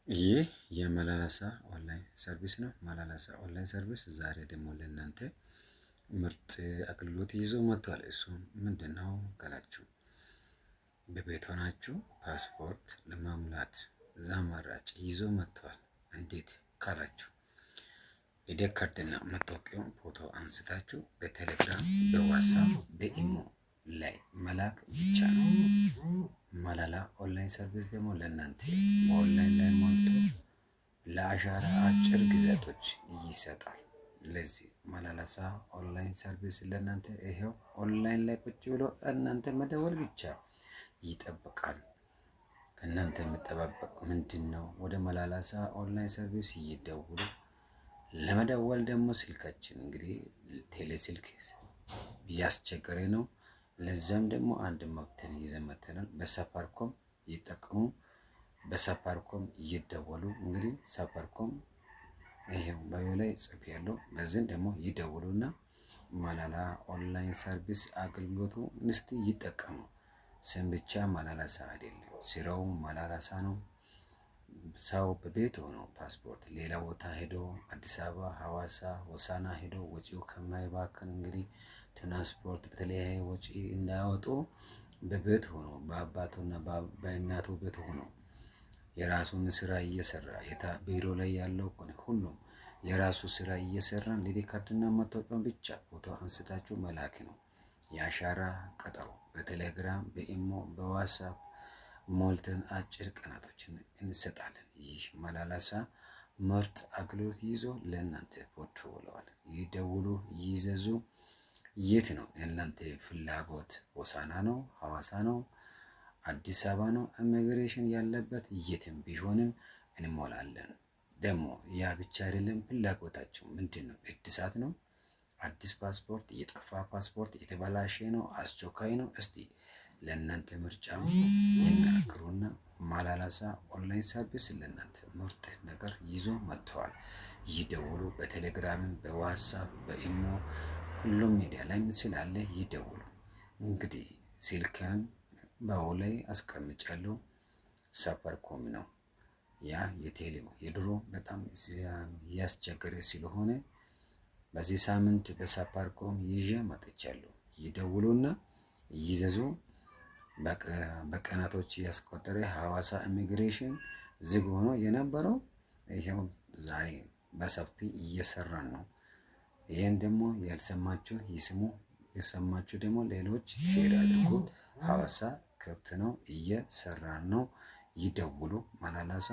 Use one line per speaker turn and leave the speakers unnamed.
ይህ የመላላሳ ኦንላይን ሰርቪስ ነው። መላላሳ ኦንላይን ሰርቪስ ዛሬ ደግሞ ለእናንተ ምርጥ አገልግሎት ይዞ መጥቷል። እሱም ምንድነው ካላችሁ በቤት ሆናችሁ ፓስፖርት ለመሙላት እዛ አማራጭ ይዞ መጥቷል። እንዴት ካላችሁ ልደት ካርድና መታወቂያውን ፎቶ አንስታችሁ በቴሌግራም በዋትስአፕ በኢሞ ላይ መላክ ብቻ ነው። መላላ ኦንላይን ሰርቪስ ደግሞ ለእናንተ በኦንላይን ላይ ሞልቶ ለአሻራ አጭር ጊዜያቶች ይሰጣል። ለዚህ መላላሳ ኦንላይን ሰርቪስ ለእናንተ ይሄው ኦንላይን ላይ ቁጭ ብሎ እናንተ መደወል ብቻ ይጠብቃል። ከእናንተ የሚጠባበቅ ምንድነው? ወደ መላላሳ ኦንላይን ሰርቪስ ይደውሉ። ለመደወል ደግሞ ስልካችን እንግዲህ ቴሌ ስልክ ያስቸገረ ነው። ለዛም ደግሞ አንድ መብትን ይዘመተናል። በሳፋሪኮም ይጠቀሙ። በሳፋሪኮም ይደወሉ። እንግዲህ ሳፋሪኮም ይሄው ባዮ ላይ ጽፍ ያለው በዚህ ደግሞ ይደውሉና መላላ ኦንላይን ሰርቪስ አገልግሎቱ እንስቲ ይጠቀሙ። ስም ብቻ መላላሳ አይደለም፣ ስራው መላላሳ ነው። ሰው በቤት ሆኖ ፓስፖርት ሌላ ቦታ ሄዶ አዲስ አበባ፣ ሐዋሳ፣ ሆሳና ሄዶ ወጪው ከማይባክን እንግዲህ ትራንስፖርት በተለያየ ወጪ እንዳያወጡ በቤት ሆኖ በአባቱና በእናቱ ቤት ሆኖ የራሱን ስራ እየሰራ ቢሮ ላይ ያለው ሁሉም የራሱ ስራ እየሰራን ልደት ካርድና መታወቂያውን ብቻ ፎቶ አንስታችሁ መላክ ነው። የአሻራ ቀጠሮ በቴሌግራም በኢሞ በዋትስአፕ ሞልተን አጭር ቀናቶችን እንሰጣለን። ይህ መላላሳ ምርጥ አገልግሎት ይዞ ለእናንተ ፎቶ ብለዋል። ይደውሉ፣ ይዘዙ። የት ነው የእናንተ ፍላጎት? ሆሳና ነው? ሐዋሳ ነው? አዲስ አበባ ነው? ኢሚግሬሽን ያለበት የትም ቢሆንም እንሞላለን። ደግሞ ያ ብቻ አይደለም፣ ፍላጎታችሁ ምንድነው? እድሳት ነው? አዲስ ፓስፖርት፣ የጠፋ ፓስፖርት፣ የተበላሸ ነው? አስቸኳይ ነው? እስቲ ለእናንተ ምርጫው ይናገሩና መላላሳ ኦንላይን ሰርቪስ ለእናንተ ምርጥ ነገር ይዞ መጥቷል። ይደውሉ። በቴሌግራም በዋትስአፕ በኢሞ ሁሉም ሚዲያ ላይ ስላለ ይደውሉ። እንግዲህ ስልክን በላይ አስቀምጫለሁ። ሳፋሪኮም ነው ያ የቴሌው የድሮ በጣም ያስቸገረ ስለሆነ በዚህ ሳምንት በሳፋሪኮም ይዤ መጥቻለሁ። ይደውሉና ይዘዙ። በቀናቶች ያስቆጠረ ሐዋሳ ኢሚግሬሽን ዝግ ሆኖ የነበረው ይሄው ዛሬ በሰፊ እየሰራን ነው። ይሄን ደግሞ ያልሰማችሁ ይስሙ፣ የሰማችሁ ደግሞ ሌሎች ሼር አድርጉ። ሐዋሳ ክፍት ነው፣ እየሰራን ነው። ይደውሉ። መላላሳ